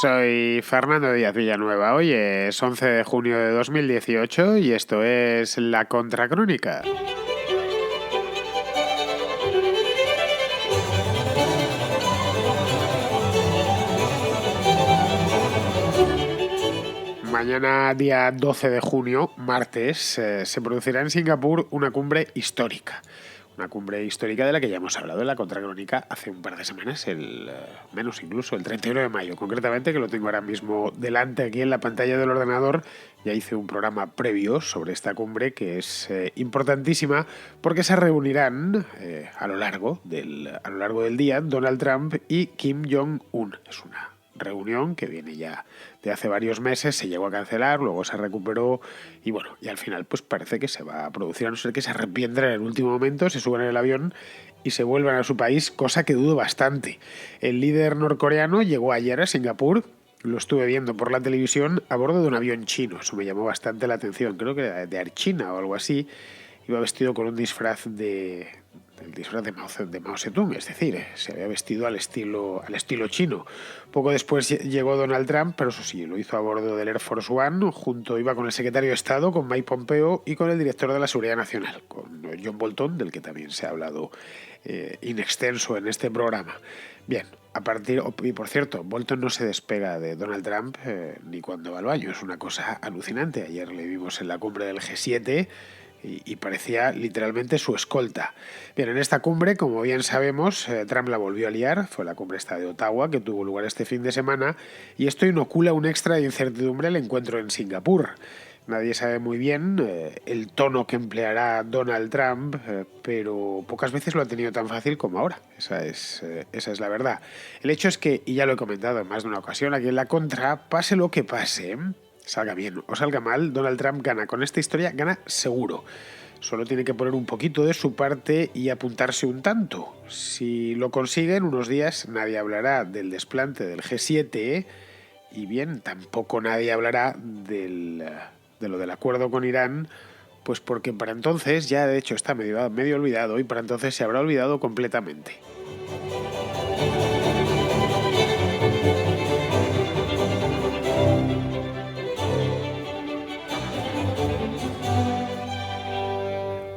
Soy Fernando Díaz Villanueva. Hoy es 11 de junio de 2018 y esto es La Contracrónica. Mañana, día 12 de junio, martes, se producirá en Singapur una cumbre histórica. Una cumbre histórica de la que ya hemos hablado en la Contracrónica hace un par de semanas, menos incluso, el 31 de mayo, concretamente, que lo tengo ahora mismo delante aquí en la pantalla del ordenador. Ya hice un programa previo sobre esta cumbre que es importantísima porque se reunirán a lo largo del día Donald Trump y Kim Jong-un. Es una reunión que viene ya de hace varios meses, se llegó a cancelar, luego se recuperó y bueno, y al final pues parece que se va a producir, a no ser que se arrepientan en el último momento, se suban en el avión y se vuelvan a su país, cosa que dudo bastante. El líder norcoreano llegó ayer a Singapur, lo estuve viendo por la televisión a bordo de un avión chino, eso me llamó bastante la atención, creo que era de Air China o algo así. Iba vestido con un disfraz el disfraz de Mao Zedong, es decir, se había vestido al estilo chino. Poco después llegó Donald Trump, pero eso sí, lo hizo a bordo del Air Force One, iba con el secretario de Estado, con Mike Pompeo y con el director de la Seguridad Nacional, con John Bolton, del que también se ha hablado in extenso en este programa. Bien, y por cierto, Bolton no se despega de Donald Trump ni cuando va al baño, es una cosa alucinante. Ayer le vimos en la cumbre del G7 y parecía literalmente su escolta. Bien, en esta cumbre, como bien sabemos, Trump la volvió a liar, fue la cumbre esta de Ottawa, que tuvo lugar este fin de semana, y esto inocula un extra de incertidumbre al encuentro en Singapur. Nadie sabe muy bien el tono que empleará Donald Trump, pero pocas veces lo ha tenido tan fácil como ahora. Esa es la verdad. El hecho es que, y ya lo he comentado en más de una ocasión, aquí en la contra, pase lo que pase, salga bien o salga mal, Donald Trump gana. Con esta historia gana seguro. Solo tiene que poner un poquito de su parte y apuntarse un tanto. Si lo consigue, en unos días nadie hablará del desplante del G7 y bien, tampoco nadie hablará de lo del acuerdo con Irán, pues porque para entonces ya de hecho está medio olvidado y para entonces se habrá olvidado completamente.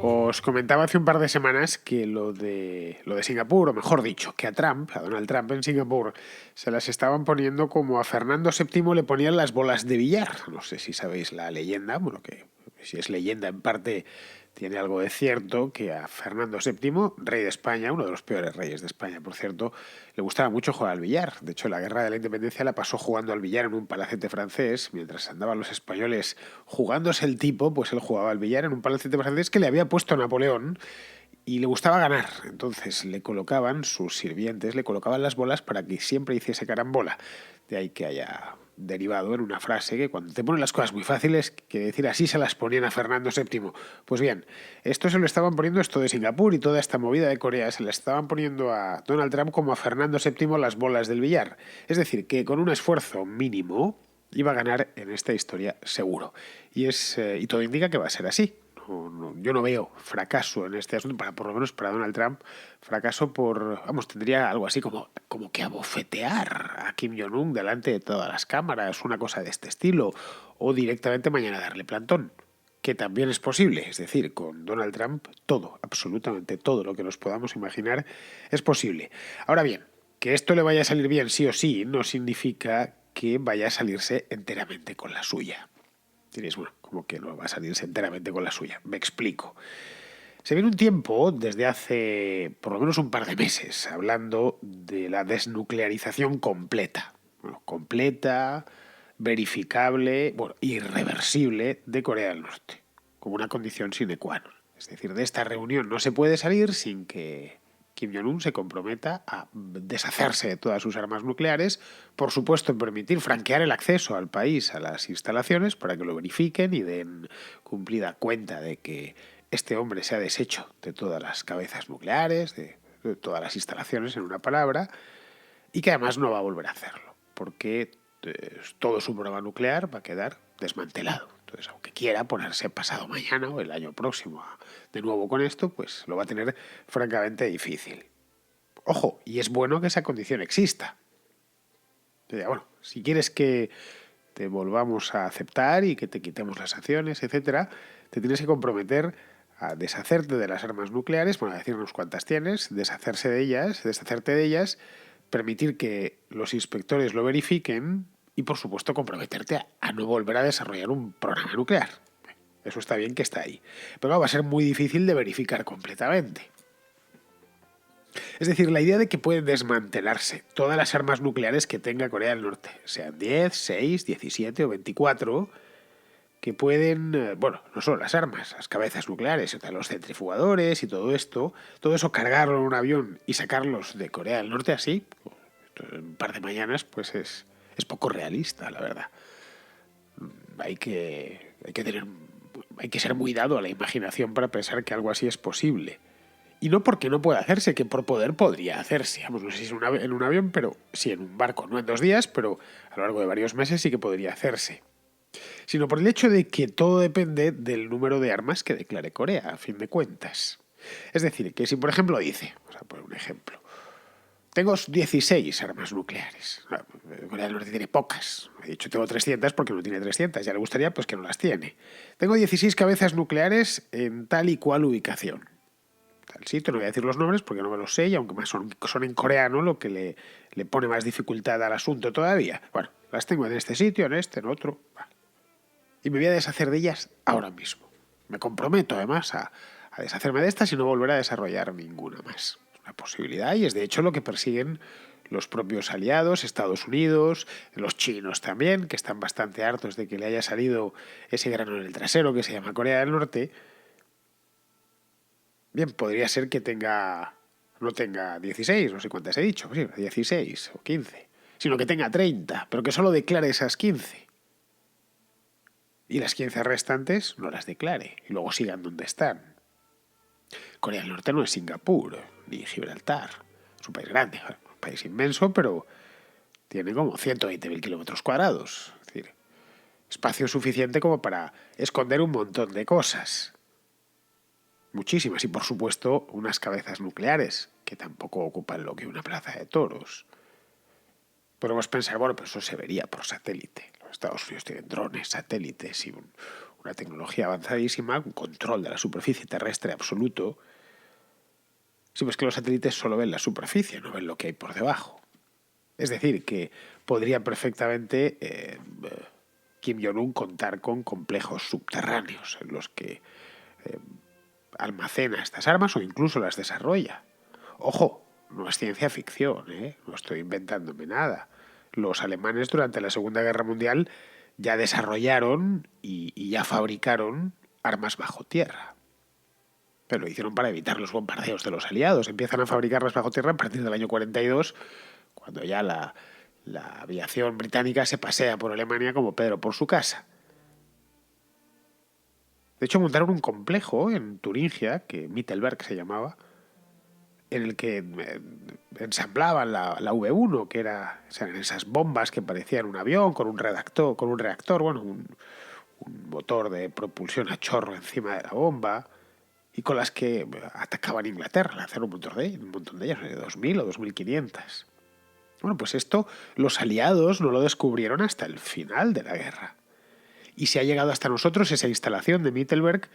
Os comentaba hace un par de semanas que lo de Singapur, o mejor dicho, que a Donald Trump en Singapur, se las estaban poniendo como a Fernando VII le ponían las bolas de billar. No sé si sabéis la leyenda, bueno, que si es leyenda en parte tiene algo de cierto, que a Fernando VII, rey de España, uno de los peores reyes de España, por cierto, le gustaba mucho jugar al billar. De hecho, la guerra de la independencia la pasó jugando al billar en un palacete francés, mientras andaban los españoles jugándose el tipo, pues él jugaba al billar en un palacete francés que le había puesto Napoleón y le gustaba ganar. Entonces sus sirvientes le colocaban las bolas para que siempre hiciese carambola. De ahí que haya derivado en una frase que cuando te ponen las cosas muy fáciles, que decir así se las ponían a Fernando VII. Pues bien, esto se lo estaban poniendo, esto de Singapur y toda esta movida de Corea, se le estaban poniendo a Donald Trump como a Fernando VII las bolas del billar. Es decir, que con un esfuerzo mínimo iba a ganar en esta historia seguro. Y todo indica que va a ser así. Yo no veo fracaso en este asunto, por lo menos para Donald Trump, fracaso tendría algo así como que abofetear a Kim Jong-un delante de todas las cámaras, una cosa de este estilo, o directamente mañana darle plantón, que también es posible. Es decir, con Donald Trump todo, absolutamente todo lo que nos podamos imaginar es posible. Ahora bien, que esto le vaya a salir bien sí o sí no significa que vaya a salirse enteramente con la suya. Diréis, bueno, como que no va a salirse enteramente con la suya. Me explico. Se viene un tiempo, desde hace por lo menos un par de meses, hablando de la desnuclearización completa. Bueno, completa, verificable, irreversible de Corea del Norte, como una condición sine qua non. Es decir, de esta reunión no se puede salir sin que Kim Jong-un se comprometa a deshacerse de todas sus armas nucleares, por supuesto en permitir franquear el acceso al país a las instalaciones para que lo verifiquen y den cumplida cuenta de que este hombre se ha deshecho de todas las cabezas nucleares, de todas las instalaciones, en una palabra, y que además no va a volver a hacerlo, porque todo su programa nuclear va a quedar desmantelado. Entonces, aunque quiera ponerse pasado mañana o el año próximo de nuevo con esto, pues lo va a tener francamente difícil. Ojo, y es bueno que esa condición exista. Bueno, Si quieres que te volvamos a aceptar y que te quitemos las sanciones, etcétera, te tienes que comprometer a deshacerte de las armas nucleares, bueno, a decirnos cuántas tienes, deshacerte de ellas, permitir que los inspectores lo verifiquen y, por supuesto, comprometerte a no volver a desarrollar un programa nuclear. Eso está bien que está ahí. Pero claro, va a ser muy difícil de verificar completamente. Es decir, la idea de que pueden desmantelarse todas las armas nucleares que tenga Corea del Norte, sean 10, 6, 17 o 24, que pueden, bueno, no solo las armas, las cabezas nucleares, los centrifugadores y todo esto, todo eso cargarlo en un avión y sacarlos de Corea del Norte así, en un par de mañanas, pues es poco realista, la verdad. Hay que ser muy dado a la imaginación para pensar que algo así es posible. Y no porque no pueda hacerse, que por poder podría hacerse. Vamos, no sé si es en un avión, pero sí en un barco, no en 2 días, pero a lo largo de varios meses sí que podría hacerse. Sino por el hecho de que todo depende del número de armas que declare Corea, a fin de cuentas. Es decir, que si por ejemplo dice, vamos a poner un ejemplo, tengo 16 armas nucleares. Corea del Norte tiene pocas. He dicho tengo 300 porque no tiene 300. Ya le gustaría pues que no las tiene. Tengo 16 cabezas nucleares en tal y cual ubicación. Tal sitio, no voy a decir los nombres porque no me los sé y aunque más son en coreano, lo que le pone más dificultad al asunto todavía. Bueno, las tengo en este sitio, en este, en otro. Vale. Y me voy a deshacer de ellas ahora mismo. Me comprometo además a deshacerme de estas y no volver a desarrollar ninguna más. Es una posibilidad y es de hecho lo que persiguen los propios aliados, Estados Unidos, los chinos también, que están bastante hartos de que le haya salido ese grano en el trasero que se llama Corea del Norte. Bien, podría ser que no tenga 16, no sé cuántas he dicho, sí, 16 o 15, sino que tenga 30, pero que solo declare esas 15. Y las 15 restantes no las declare y luego sigan donde están. Corea del Norte no es Singapur ni Gibraltar. Es un país grande, un país inmenso, pero tiene como 120.000 kilómetros cuadrados. Es decir, espacio suficiente como para esconder un montón de cosas. Muchísimas. Y por supuesto unas cabezas nucleares, que tampoco ocupan lo que una plaza de toros. Podemos pensar, bueno, pues eso se vería por satélite. Los Estados Unidos tienen drones, satélites y una tecnología avanzadísima, un control de la superficie terrestre absoluto. Sí, pues que los satélites solo ven la superficie, no ven lo que hay por debajo. Es decir, que podría perfectamente Kim Jong-un contar con complejos subterráneos en los que almacena estas armas o incluso las desarrolla. Ojo, no es ciencia ficción, no estoy inventándome nada. Los alemanes durante la Segunda Guerra Mundial ya desarrollaron y ya fabricaron armas bajo tierra. Pero lo hicieron para evitar los bombardeos de los aliados. Empiezan a fabricarlas bajo tierra a partir del año 42, cuando ya la aviación británica se pasea por Alemania como Pedro por su casa. De hecho, montaron un complejo en Turingia, que Mittelberg se llamaba, en el que ensamblaban la V1, que eran esas bombas que parecían un avión con un reactor, bueno, un motor de propulsión a chorro encima de la bomba, y con las que atacaban Inglaterra, lanzaron un montón de ellas, 2.000 o 2.500. Bueno, pues esto los aliados no lo descubrieron hasta el final de la guerra. Y si ha llegado hasta nosotros esa instalación de Mittelberg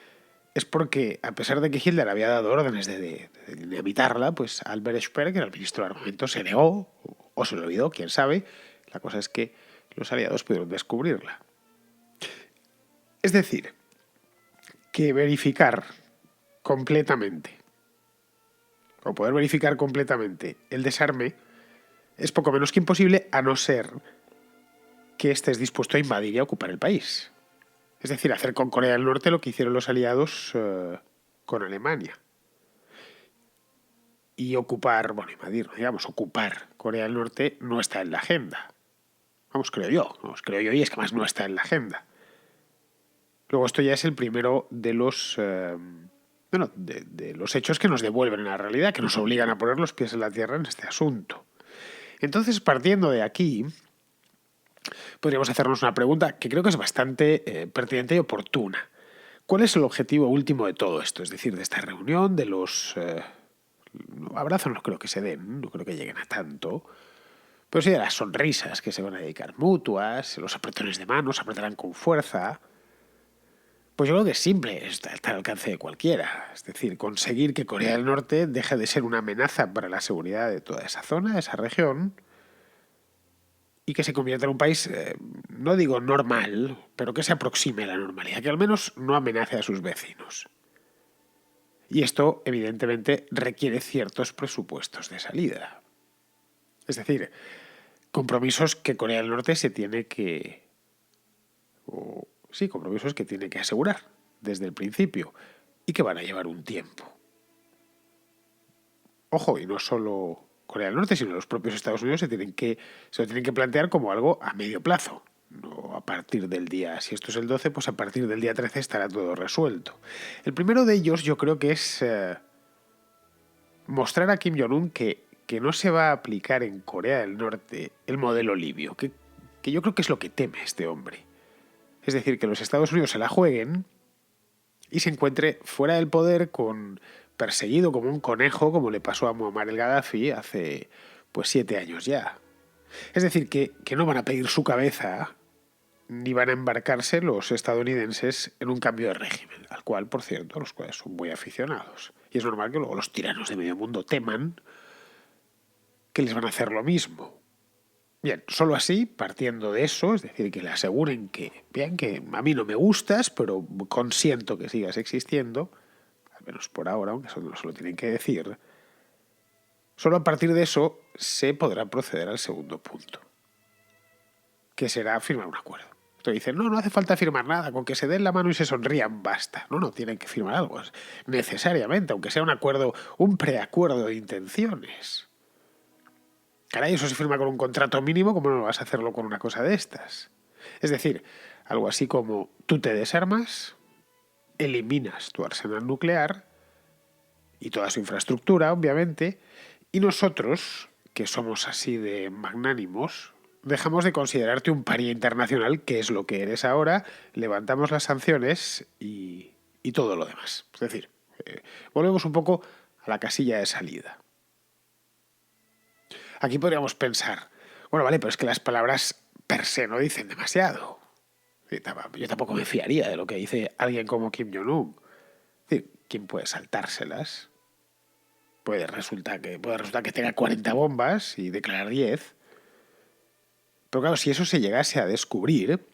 es porque, a pesar de que Hitler había dado órdenes de dinamitarla, pues Albert Speer, que era el ministro de Armamento, se negó, o se lo olvidó, quién sabe. La cosa es que los aliados pudieron descubrirla. Es decir, que verificar completamente, o poder verificar completamente el desarme, es poco menos que imposible, a no ser que estés dispuesto a invadir y a ocupar el país. Es decir, hacer con Corea del Norte lo que hicieron los aliados con Alemania. Y ocupar Corea del Norte no está en la agenda. Creo yo, y es que más no está en la agenda. Luego esto ya es el primero de los de los hechos que nos devuelven a la realidad, que nos obligan a poner los pies en la tierra en este asunto. Entonces, partiendo de aquí, podríamos hacernos una pregunta que creo que es bastante pertinente y oportuna. ¿Cuál es el objetivo último de todo esto? Es decir, de esta reunión, de los abrazos no creo que se den, no creo que lleguen a tanto. Pero sí de las sonrisas que se van a dedicar mutuas, los apretones de manos, apretarán con fuerza. Pues yo creo que es simple, está al alcance de cualquiera. Es decir, conseguir que Corea del Norte deje de ser una amenaza para la seguridad de toda esa zona, esa región, y que se convierta en un país, no digo normal, pero que se aproxime a la normalidad, que al menos no amenace a sus vecinos. Y esto, evidentemente, requiere ciertos presupuestos de salida. Es decir, compromisos que Corea del Norte se tiene que... sí, compromisos que tiene que asegurar desde el principio y que van a llevar un tiempo. Ojo, y no solo Corea del Norte, sino los propios Estados Unidos se lo tienen que plantear como algo a medio plazo. No a partir del día, si esto es el 12, pues a partir del día 13 estará todo resuelto. El primero de ellos yo creo que es mostrar a Kim Jong-un que no se va a aplicar en Corea del Norte el modelo libio, que yo creo que es lo que teme este hombre. Es decir, que los Estados Unidos se la jueguen y se encuentre fuera del poder perseguido como un conejo, como le pasó a Muammar el Gaddafi hace 7 años ya. Es decir, que no van a pedir su cabeza ni van a embarcarse los estadounidenses en un cambio de régimen, al cual, por cierto, los cuales son muy aficionados. Y es normal que luego los tiranos de medio mundo teman que les van a hacer lo mismo. Bien, solo así, partiendo de eso, es decir, que le aseguren que, bien, que a mí no me gustas, pero consiento que sigas existiendo, al menos por ahora, aunque eso no se lo tienen que decir, solo a partir de eso se podrá proceder al segundo punto, que será firmar un acuerdo. Entonces dicen, no hace falta firmar nada, con que se den la mano y se sonrían basta. No, tienen que firmar algo, necesariamente, aunque sea un acuerdo, un preacuerdo de intenciones. Caray, eso se firma con un contrato mínimo, ¿cómo no vas a hacerlo con una cosa de estas? Es decir, algo así como tú te desarmas, eliminas tu arsenal nuclear y toda su infraestructura, obviamente, y nosotros, que somos así de magnánimos, dejamos de considerarte un paria internacional, que es lo que eres ahora, levantamos las sanciones y todo lo demás. Es decir, volvemos un poco a la casilla de salida. Aquí podríamos pensar, bueno, vale, pero es que las palabras per se no dicen demasiado. Yo tampoco me fiaría de lo que dice alguien como Kim Jong-un. Es decir, ¿quién puede saltárselas? Puede resultar que tenga 40 bombas y declarar 10. Pero claro, si eso se llegase a descubrir,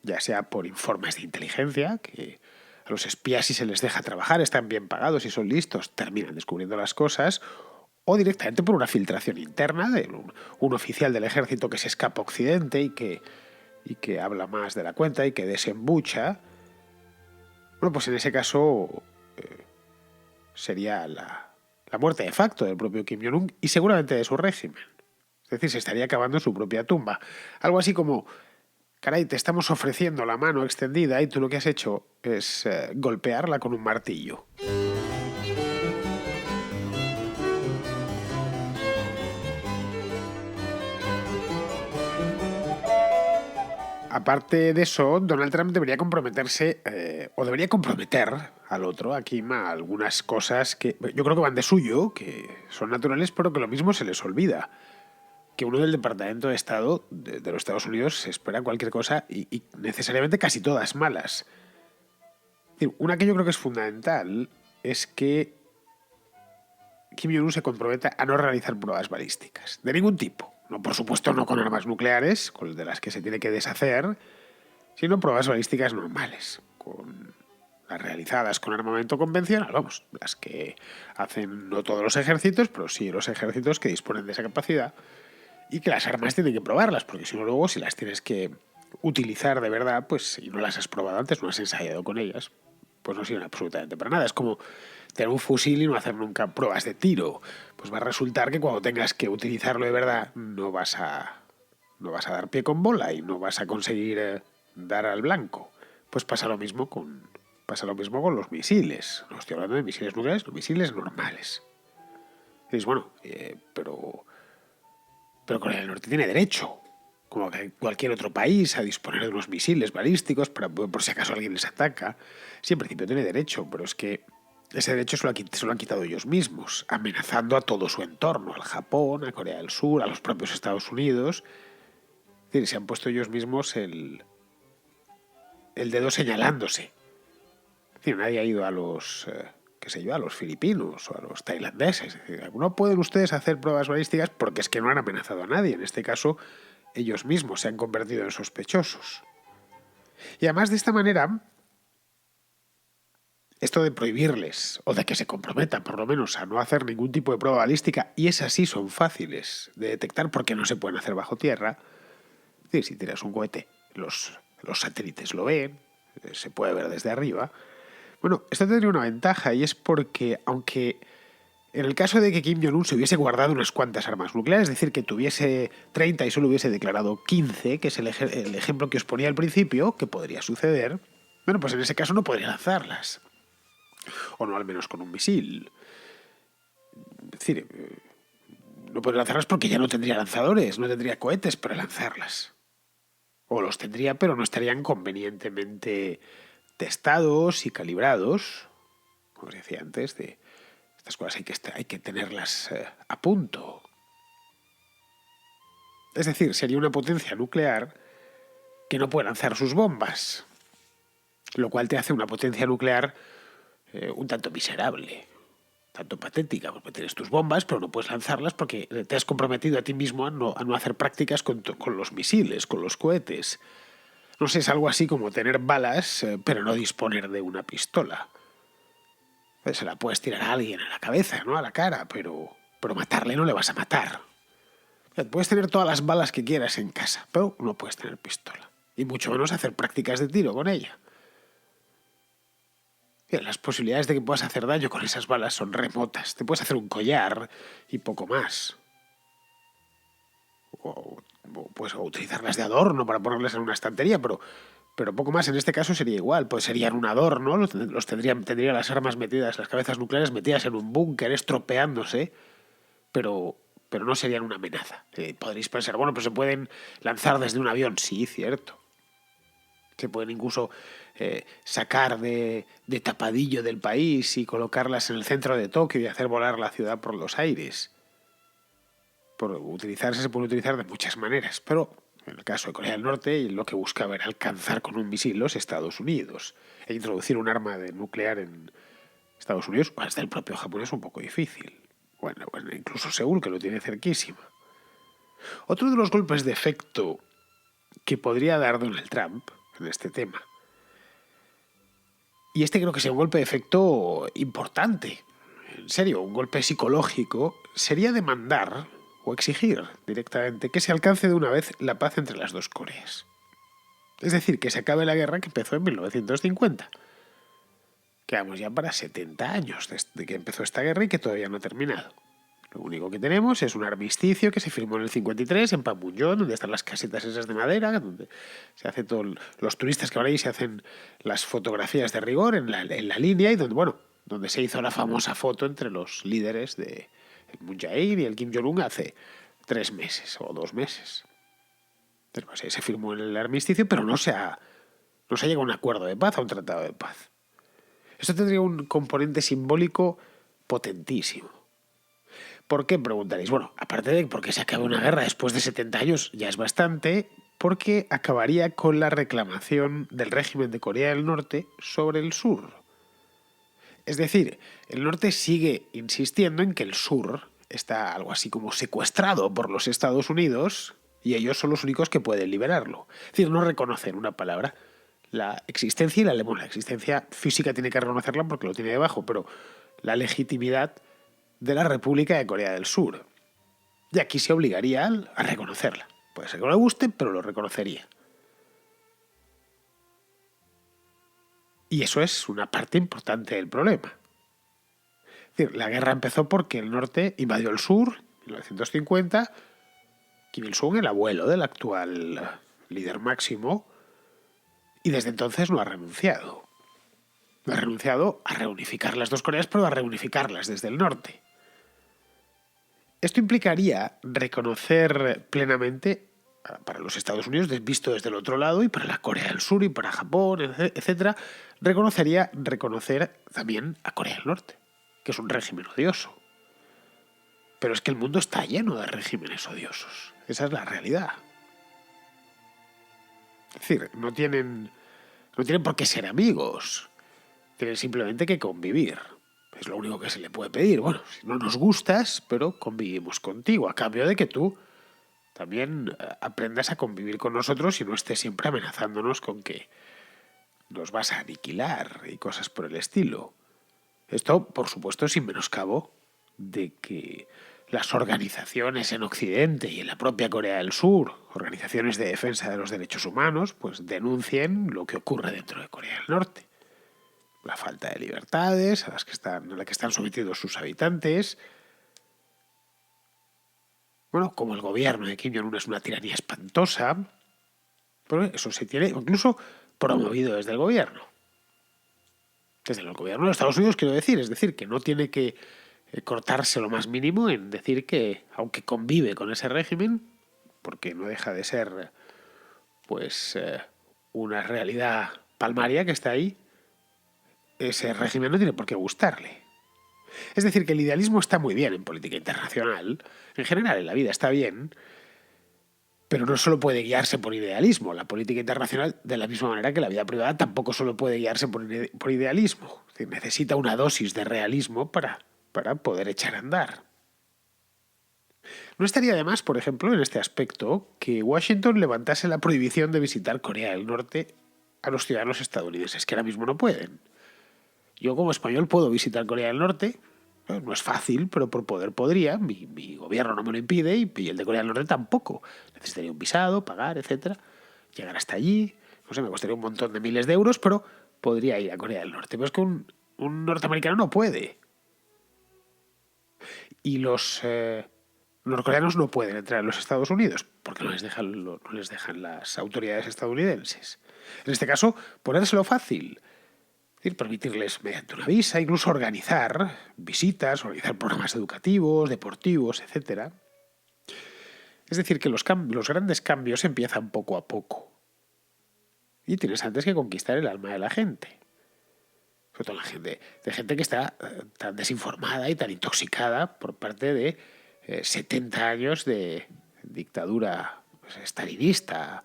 ya sea por informes de inteligencia, que a los espías si se les deja trabajar, están bien pagados y son listos, terminan descubriendo las cosas, o directamente por una filtración interna de un oficial del ejército que se escapa a Occidente y que habla más de la cuenta y que desembucha. Bueno, pues en ese caso sería la muerte de facto del propio Kim Jong-un y seguramente de su régimen. Es decir, se estaría cavando en su propia tumba. Algo así como, caray, te estamos ofreciendo la mano extendida y tú lo que has hecho es golpearla con un martillo. Aparte de eso, Donald Trump debería comprometerse, o debería comprometer al otro, a Kim, a algunas cosas que yo creo que van de suyo, que son naturales, pero que lo mismo se les olvida. Que uno del Departamento de Estado de los Estados Unidos se espera cualquier cosa y necesariamente casi todas malas. Es decir, una que yo creo que es fundamental es que Kim Jong-un se comprometa a no realizar pruebas balísticas, de ningún tipo. No, por supuesto, no con armas nucleares, de las que se tiene que deshacer, sino pruebas balísticas normales, con las realizadas con armamento convencional, vamos, las que hacen no todos los ejércitos, pero sí los ejércitos que disponen de esa capacidad, y que las armas tienen que probarlas, porque si no luego, si las tienes que utilizar de verdad, pues si no las has probado antes, no has ensayado con ellas, pues no sirven absolutamente para nada. Es como tener un fusil y no hacer nunca pruebas de tiro. Pues va a resultar que cuando tengas que utilizarlo de verdad no vas a dar pie con bola y no vas a conseguir dar al blanco. Pues pasa lo mismo con los misiles. No estoy hablando de misiles nucleares, no, misiles normales. Y dices, bueno, pero Corea del Norte tiene derecho, como cualquier otro país, a disponer de unos misiles balísticos por si acaso alguien les ataca. Sí, en principio tiene derecho, pero es que ese derecho se lo han quitado ellos mismos, amenazando a todo su entorno, al Japón, a Corea del Sur, a los propios Estados Unidos. Es decir, se han puesto ellos mismos el dedo señalándose. Es decir, nadie ha ido a los, a los filipinos o a los tailandeses. Es decir, no pueden ustedes hacer pruebas balísticas porque es que no han amenazado a nadie. En este caso, ellos mismos se han convertido en sospechosos. Y además, de esta manera, esto de prohibirles o de que se comprometan por lo menos a no hacer ningún tipo de prueba balística, y esas sí son fáciles de detectar porque no se pueden hacer bajo tierra. Es decir, si tiras un cohete, los satélites lo ven, se puede ver desde arriba. Bueno, esto tendría una ventaja, y es porque aunque en el caso de que Kim Jong-un se hubiese guardado unas cuantas armas nucleares, es decir, que tuviese 30 y solo hubiese declarado 15, que es el ejemplo que os ponía al principio, que podría suceder, bueno, pues en ese caso no podría lanzarlas. O no, al menos con un misil. Es decir, no podría lanzarlas porque ya no tendría lanzadores, no tendría cohetes para lanzarlas. O los tendría, pero no estarían convenientemente testados y calibrados. Como os decía antes, de estas cosas hay que tenerlas a punto. Es decir, sería una potencia nuclear que no puede lanzar sus bombas, lo cual te hace una potencia nuclear un tanto miserable, tanto patética, porque tienes tus bombas, pero no puedes lanzarlas porque te has comprometido a ti mismo a no hacer prácticas con los misiles, con los cohetes. No sé, es algo así como tener balas, pero no disponer de una pistola. Pues se la puedes tirar a alguien a la cabeza, ¿no? A la cara, pero matarle no le vas a matar. Puedes tener todas las balas que quieras en casa, pero no puedes tener pistola. Y mucho menos hacer prácticas de tiro con ella. Las posibilidades de que puedas hacer daño con esas balas son remotas. Te puedes hacer un collar y poco más. O puedes utilizarlas de adorno para ponerlas en una estantería, pero poco más. En este caso sería igual. Pues serían un adorno, tendrían las armas metidas, las cabezas nucleares metidas en un búnker, estropeándose, pero no serían una amenaza. Podréis pensar, bueno, pues se pueden lanzar desde un avión. Sí, cierto. Se pueden incluso sacar de tapadillo del país y colocarlas en el centro de Tokio y hacer volar la ciudad por los aires. Se puede utilizar de muchas maneras, pero en el caso de Corea del Norte lo que buscaba era alcanzar con un misil los Estados Unidos e introducir un arma nuclear en Estados Unidos, o hasta el propio Japón es un poco difícil. Bueno, incluso Seúl, que lo tiene cerquísima. Otro de los golpes de efecto que podría dar Donald Trump en este tema, y este creo que sea un golpe de efecto importante, en serio, un golpe psicológico, sería demandar o exigir directamente que se alcance de una vez la paz entre las dos Coreas. Es decir, que se acabe la guerra que empezó en 1950. Quedamos ya para 70 años desde que empezó esta guerra y que todavía no ha terminado. Lo único que tenemos es un armisticio que se firmó en el 53 en Panmunjom, donde están las casetas esas de madera, donde se hace los turistas que van ahí se hacen las fotografías de rigor en la línea y donde se hizo la famosa foto entre los líderes de el Moon Jae-in y el Kim Jong-un hace 3 meses o 2 meses. Entonces, pues, se firmó el armisticio, pero no se ha llegado a un acuerdo de paz, a un tratado de paz. Esto tendría un componente simbólico potentísimo. ¿Por qué? Preguntaréis. Bueno, aparte de porque se acabe una guerra después de 70 años, ya es bastante, porque acabaría con la reclamación del régimen de Corea del Norte sobre el sur. Es decir, el norte sigue insistiendo en que el sur está algo así como secuestrado por los Estados Unidos y ellos son los únicos que pueden liberarlo. Es decir, no reconocen una palabra. La existencia y la existencia física tiene que reconocerla porque lo tiene debajo, pero la legitimidad de la República de Corea del Sur. Y aquí se obligaría a reconocerla. Puede ser que no le guste, pero lo reconocería. Y eso es una parte importante del problema. Es decir, la guerra empezó porque el norte invadió el sur, en 1950. Kim Il-sung, el abuelo del actual líder máximo, y desde entonces no ha renunciado. No ha renunciado a reunificar las dos Coreas, pero a reunificarlas desde el norte. Esto implicaría reconocer plenamente, para los Estados Unidos, visto desde el otro lado, y para la Corea del Sur, y para Japón, etc., reconocer también a Corea del Norte, que es un régimen odioso. Pero es que el mundo está lleno de regímenes odiosos. Esa es la realidad. Es decir, no tienen por qué ser amigos. Tienen simplemente que convivir. Es lo único que se le puede pedir. Bueno, si no nos gustas, pero convivimos contigo, a cambio de que tú también aprendas a convivir con nosotros y no estés siempre amenazándonos con que nos vas a aniquilar y cosas por el estilo. Esto, por supuesto, sin menoscabo de que las organizaciones en Occidente y en la propia Corea del Sur, organizaciones de defensa de los derechos humanos, pues denuncien lo que ocurre dentro de Corea del Norte. La falta de libertades a la que están sometidos sus habitantes. Bueno, como el gobierno de Kim Jong-un es una tiranía espantosa, pero eso se tiene incluso promovido desde el gobierno. Desde el gobierno de Estados Unidos, quiero decir. Es decir, que no tiene que cortarse lo más mínimo en decir que, aunque convive con ese régimen, porque no deja de ser pues una realidad palmaria que está ahí, ese régimen no tiene por qué gustarle. Es decir, que el idealismo está muy bien en política internacional, en general en la vida está bien, pero no solo puede guiarse por idealismo. La política internacional, de la misma manera que la vida privada, tampoco solo puede guiarse por idealismo. Es decir, necesita una dosis de realismo para poder echar a andar. No estaría de más, por ejemplo, en este aspecto, que Washington levantase la prohibición de visitar Corea del Norte a los ciudadanos estadounidenses, que ahora mismo no pueden. Yo como español puedo visitar Corea del Norte, no es fácil, pero por poder podría, mi gobierno no me lo impide y el de Corea del Norte tampoco. Necesitaría un visado, pagar, etcétera, llegar hasta allí, no sé, me costaría un montón de miles de euros, pero podría ir a Corea del Norte. Pero es que un norteamericano no puede. Y los norcoreanos no pueden entrar en los Estados Unidos porque no les dejan las autoridades estadounidenses. En este caso, ponérselo fácil. Es decir, permitirles mediante una visa, incluso organizar visitas, organizar programas educativos, deportivos, etc. Es decir, que los grandes cambios empiezan poco a poco. Y tienes antes que conquistar el alma de la gente. Sobre todo de gente que está tan desinformada y tan intoxicada por parte de 70 años de dictadura stalinista,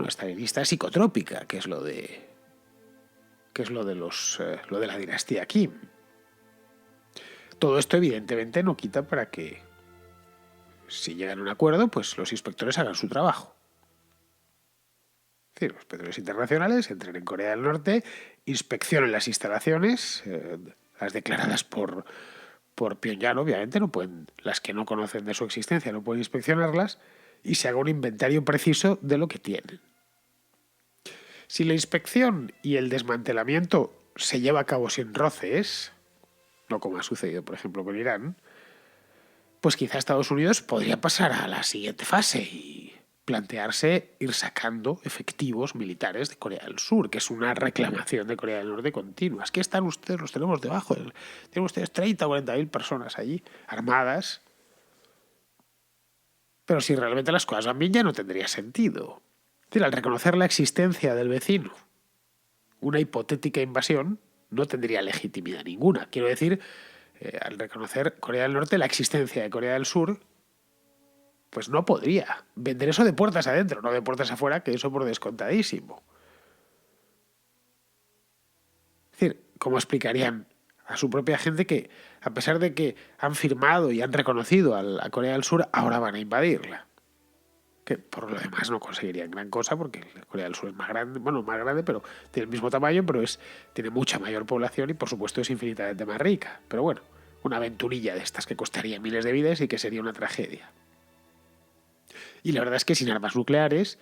stalinista psicotrópica, que es lo de la dinastía Kim. Todo esto evidentemente no quita para que, si llegan a un acuerdo, pues los inspectores hagan su trabajo. Es decir, los inspectores internacionales entren en Corea del Norte, inspeccionen las instalaciones, las declaradas por Pyongyang, obviamente, no pueden, las que no conocen de su existencia no pueden inspeccionarlas, y se haga un inventario preciso de lo que tienen. Si la inspección y el desmantelamiento se lleva a cabo sin roces, no como ha sucedido, por ejemplo, con Irán, pues quizá Estados Unidos podría pasar a la siguiente fase y plantearse ir sacando efectivos militares de Corea del Sur, que es una reclamación de Corea del Norte continua. Es que están ustedes, los tenemos debajo. Tienen ustedes 30 o 40.000 personas allí, armadas. Pero si realmente las cosas van bien, ya no tendría sentido. Es decir, al reconocer la existencia del vecino, una hipotética invasión no tendría legitimidad ninguna. Quiero decir, al reconocer Corea del Norte la existencia de Corea del Sur, pues no podría vender eso de puertas adentro, no de puertas afuera, que eso por descontadísimo. Es decir, ¿cómo explicarían a su propia gente que, a pesar de que han firmado y han reconocido a Corea del Sur, ahora van a invadirla? Que por lo demás no conseguirían gran cosa, porque Corea del Sur es más grande, pero tiene el mismo tamaño, pero tiene mucha mayor población y por supuesto es infinitamente más rica. Pero bueno, una aventurilla de estas que costaría miles de vidas y que sería una tragedia. Y la verdad es que sin armas nucleares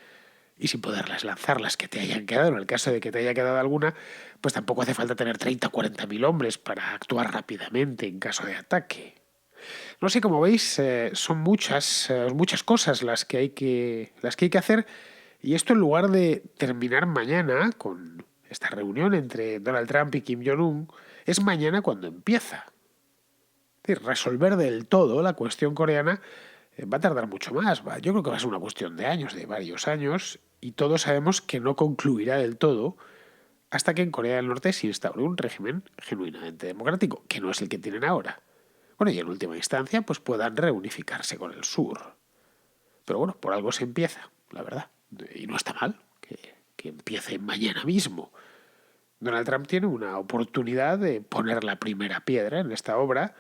y sin poderlas lanzar las que te hayan quedado, en el caso de que te haya quedado alguna, pues tampoco hace falta tener 30 o 40.000 hombres para actuar rápidamente en caso de ataque. No sé, como veis, son muchas cosas las que hay que hacer, y esto en lugar de terminar mañana con esta reunión entre Donald Trump y Kim Jong-un, es mañana cuando empieza. Es decir, resolver del todo la cuestión coreana va a tardar mucho más. Yo creo que va a ser una cuestión de años, de varios años, y todos sabemos que no concluirá del todo hasta que en Corea del Norte se instaure un régimen genuinamente democrático, que no es el que tienen ahora. Bueno, y en última instancia, pues puedan reunificarse con el sur. Pero bueno, por algo se empieza, la verdad. Y no está mal que empiece mañana mismo. Donald Trump tiene una oportunidad de poner la primera piedra en esta obra,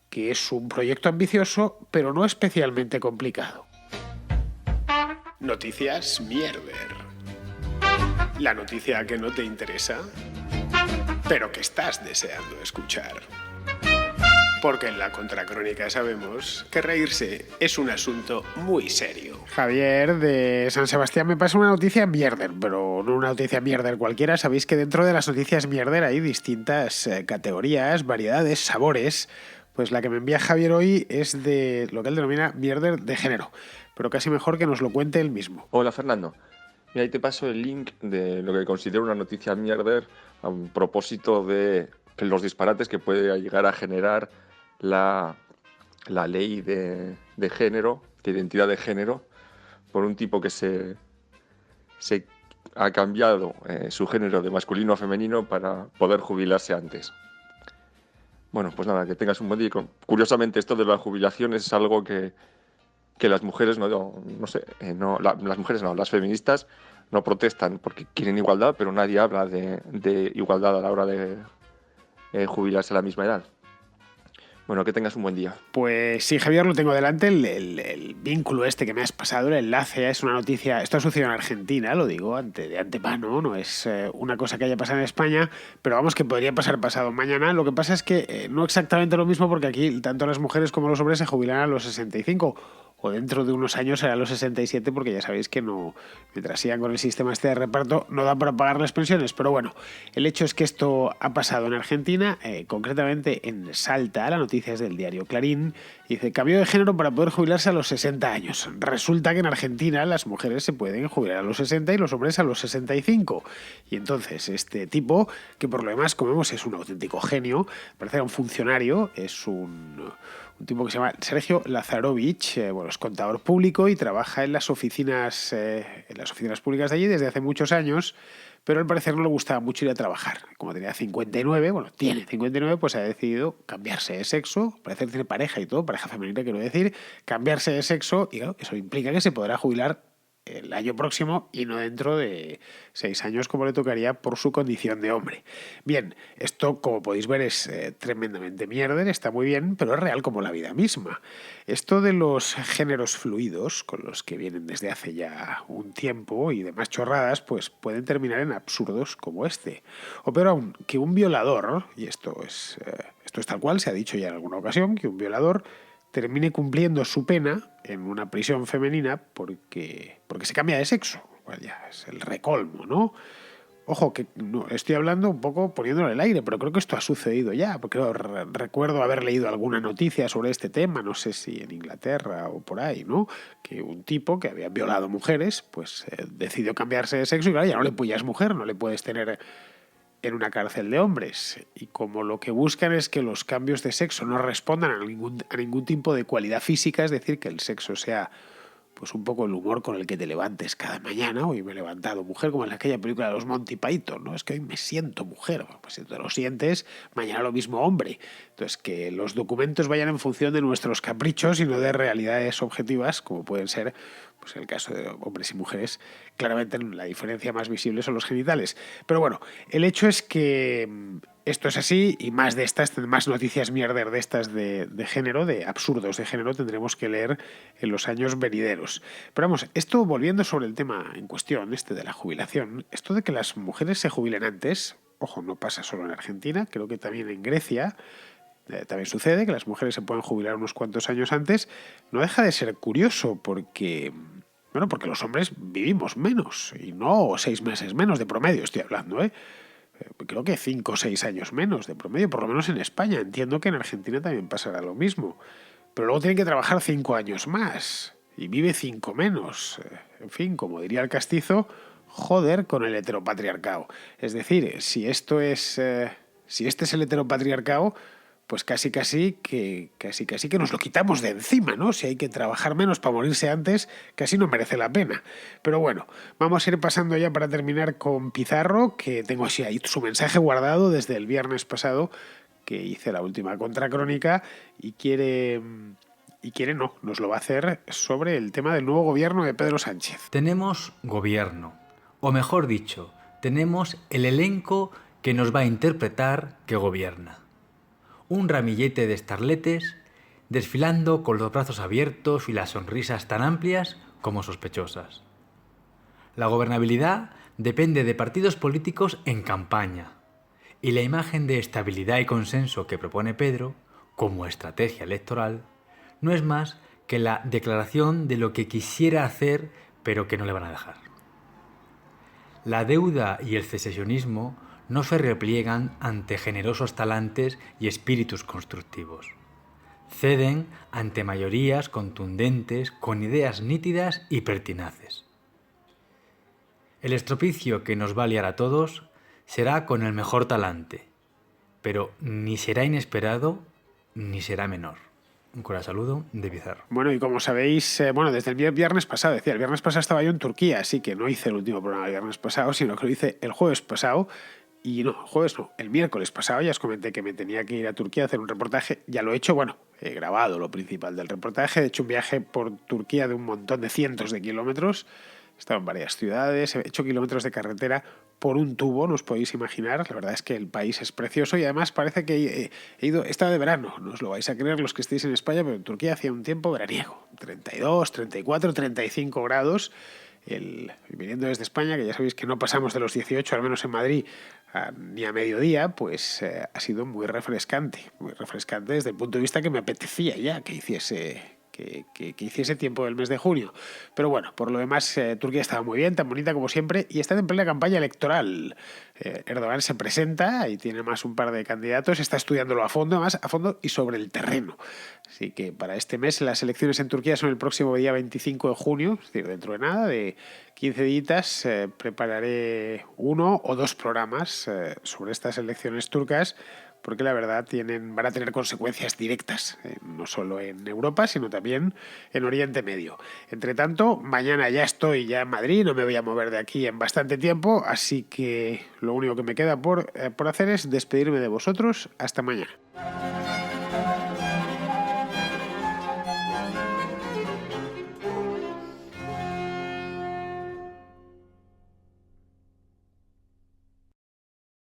que es un proyecto ambicioso, pero no especialmente complicado. Noticias Mierder. La noticia que no te interesa, pero que estás deseando escuchar. Porque en la Contracrónica sabemos que reírse es un asunto muy serio. Javier de San Sebastián me pasa una noticia mierder, pero no una noticia mierder cualquiera. Sabéis que dentro de las noticias mierder hay distintas categorías, variedades, sabores. Pues la que me envía Javier hoy es de lo que él denomina mierder de género, pero casi mejor que nos lo cuente él mismo. Hola Fernando, mira, ahí te paso el link de lo que considero una noticia mierder a propósito de los disparates que puede llegar a generar la ley de género, de identidad de género, por un tipo que se ha cambiado su género de masculino a femenino para poder jubilarse antes. Bueno, pues nada, que tengas un buen día. Curiosamente, esto de la jubilación es algo que las mujeres las feministas no protestan porque quieren igualdad, pero nadie habla de igualdad a la hora de jubilarse a la misma edad. Bueno, que tengas un buen día. Pues sí, Javier, lo tengo delante, el vínculo este que me has pasado, el enlace, es una noticia, esto ha sucedido en Argentina, lo digo de antemano, no es una cosa que haya pasado en España, pero vamos, que podría pasar pasado mañana. Lo que pasa es que no exactamente lo mismo, porque aquí tanto las mujeres como los hombres se jubilan a los 65, o dentro de unos años será a los 67, porque ya sabéis que no, mientras sigan con el sistema este de reparto, no da para pagar las pensiones. Pero bueno, el hecho es que esto ha pasado en Argentina, concretamente en Salta. La noticia es del diario Clarín. Dice: cambio de género para poder jubilarse a los 60 años. Resulta que en Argentina las mujeres se pueden jubilar a los 60 y los hombres a los 65. Y entonces este tipo, que por lo demás, como vemos, es un auténtico genio, parece que era un funcionario, es un tipo que se llama Sergio Lazarovich, es contador público y trabaja en las oficinas públicas de allí desde hace muchos años, pero al parecer no le gustaba mucho ir a trabajar. Como tenía 59, tiene 59, pues ha decidido cambiarse de sexo. Parece que tiene pareja y todo, pareja femenina quiero decir, cambiarse de sexo, y claro, eso implica que se podrá jubilar el año próximo y no dentro de 6 años como le tocaría por su condición de hombre. Bien, esto como podéis ver es tremendamente mierder, está muy bien, pero es real como la vida misma. Esto de los géneros fluidos, con los que vienen desde hace ya un tiempo y demás chorradas, pues pueden terminar en absurdos como este. O peor aún, que un violador, y esto es tal cual, se ha dicho ya en alguna ocasión, que un violador termine cumpliendo su pena en una prisión femenina porque se cambia de sexo. Pues ya es el recolmo, ¿no? Ojo, que no, estoy hablando un poco poniéndolo en el aire, pero creo que esto ha sucedido ya, porque recuerdo haber leído alguna noticia sobre este tema, no sé si en Inglaterra o por ahí, ¿no? Que un tipo que había violado mujeres, pues decidió cambiarse de sexo y claro, ya no le es mujer, no le puedes tener en una cárcel de hombres. Y como lo que buscan es que los cambios de sexo no respondan a ningún tipo de cualidad física, es decir, que el sexo sea pues un poco el humor con el que te levantes cada mañana. Hoy me he levantado mujer, como en aquella película de los Monty Python, ¿no? Es que hoy me siento mujer. Pues si te lo sientes, mañana lo mismo hombre. Entonces, que los documentos vayan en función de nuestros caprichos y no de realidades objetivas, como pueden ser pues el caso de hombres y mujeres. Claramente la diferencia más visible son los genitales. Pero bueno, el hecho es que esto es así, y más de estas, más noticias mierder de estas de género, de absurdos de género, tendremos que leer en los años venideros. Pero vamos, esto volviendo sobre el tema en cuestión, este de la jubilación, esto de que las mujeres se jubilen antes, ojo, no pasa solo en Argentina, creo que también en Grecia también sucede que las mujeres se pueden jubilar unos cuantos años antes, no deja de ser curioso porque los hombres vivimos menos, y no 6 meses menos de promedio estoy hablando, creo que 5 o 6 años menos de promedio, por lo menos en España. Entiendo que en Argentina también pasará lo mismo. Pero luego tienen que trabajar 5 años más y vive 5 menos. En fin, como diría el castizo, joder con el heteropatriarcado. Es decir, si este es el heteropatriarcado, pues casi que nos lo quitamos de encima, ¿no? Si hay que trabajar menos para morirse antes, casi no merece la pena. Pero bueno, vamos a ir pasando ya para terminar con Pizarro, que tengo así ahí su mensaje guardado desde el viernes pasado, que hice la última contracrónica, y nos lo va a hacer sobre el tema del nuevo gobierno de Pedro Sánchez. Tenemos gobierno, o mejor dicho, tenemos el elenco que nos va a interpretar que gobierna. Un ramillete de starletes desfilando con los brazos abiertos y las sonrisas tan amplias como sospechosas. La gobernabilidad depende de partidos políticos en campaña, y la imagen de estabilidad y consenso que propone Pedro, como estrategia electoral, no es más que la declaración de lo que quisiera hacer pero que no le van a dejar. La deuda y el secesionismo no se repliegan ante generosos talantes y espíritus constructivos. Ceden ante mayorías contundentes con ideas nítidas y pertinaces. El estropicio que nos va a liar a todos será con el mejor talante, pero ni será inesperado ni será menor. Un cordial saludo de Pizarro. Bueno, y como sabéis, desde el viernes pasado, el viernes pasado estaba yo en Turquía, así que no hice el último programa el viernes pasado, sino que lo hice el jueves pasado. Y no, el miércoles pasado ya os comenté que me tenía que ir a Turquía a hacer un reportaje. Ya lo he hecho, he grabado lo principal del reportaje. He hecho un viaje por Turquía de un montón de cientos de kilómetros. He estado en varias ciudades, he hecho kilómetros de carretera por un tubo, no os podéis imaginar. La verdad es que el país es precioso y además parece que he estado de verano. No os lo vais a creer los que estéis en España, pero en Turquía hacía un tiempo veraniego. 32, 34, 35 grados. Viniendo desde España, que ya sabéis que no pasamos de los 18, al menos en Madrid, ni a mediodía, pues ha sido muy refrescante desde el punto de vista que me apetecía ya que hiciese tiempo del mes de junio. Pero bueno, por lo demás, Turquía estaba muy bien, tan bonita como siempre, y está en plena campaña electoral. Erdogan se presenta y tiene más un par de candidatos, está estudiándolo a fondo y sobre el terreno. Así que para este mes las elecciones en Turquía son el próximo día 25 de junio, es decir, dentro de nada, de 15 días, prepararé 1 o 2 programas sobre estas elecciones turcas, porque la verdad van a tener consecuencias directas, no solo en Europa, sino también en Oriente Medio. Entre tanto, mañana ya estoy en Madrid, no me voy a mover de aquí en bastante tiempo, así que lo único que me queda por hacer es despedirme de vosotros. Hasta mañana.